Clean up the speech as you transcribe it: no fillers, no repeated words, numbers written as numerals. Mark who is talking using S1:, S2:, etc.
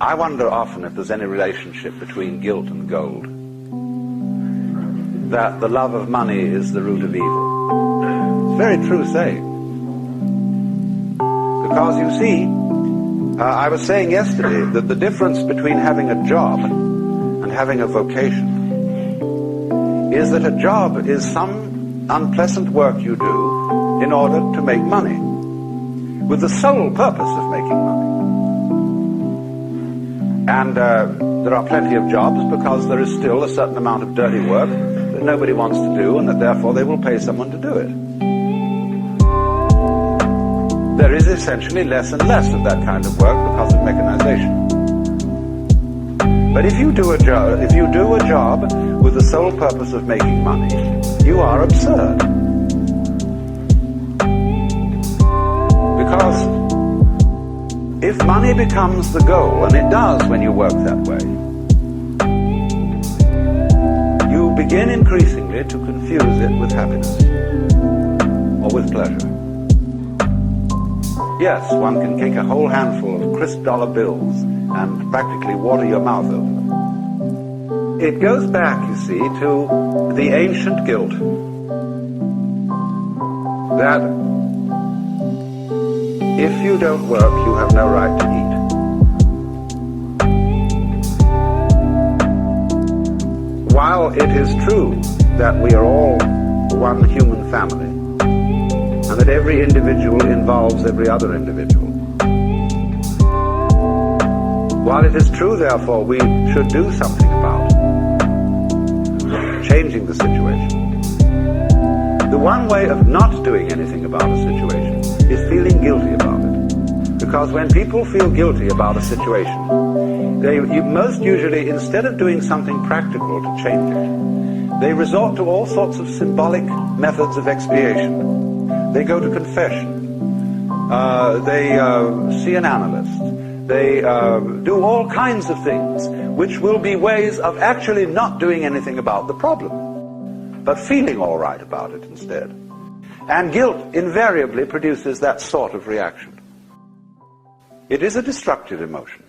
S1: I wonder often if there's any relationship between guilt and gold. That the love of money is the root of evil. It's a very true saying. Because you see, I was saying yesterday that the difference between having a job and having a vocation is that a job is some unpleasant work you do in order to make money, with the sole purpose of making money. And there are plenty of jobs because there is still a certain amount of dirty work that nobody wants to do, and that therefore they will pay someone to do it. There is essentially less and less of that kind of work because of mechanization. But if you do a job with the sole purpose of making money, you are absurd. Because if money becomes the goal, and it does when you work that way, you begin increasingly to confuse it with happiness or with pleasure. Yes, one can take a whole handful of crisp dollar bills and practically water your mouth over them. It goes back, you see, to the ancient guilt that if you don't work, you have no right to eat. While it is true that we are all one human family, and that every individual involves every other individual, while it is true, therefore, we should do something about changing the situation, the one way of not doing anything about a situation is feeling guilty about it. Because when people feel guilty about a situation, they most usually, instead of doing something practical to change it, they resort to all sorts of symbolic methods of expiation. They go to confession. They see an analyst. They do all kinds of things which will be ways of actually not doing anything about the problem, but feeling all right about it instead. And guilt invariably produces that sort of reaction. It is a destructive emotion.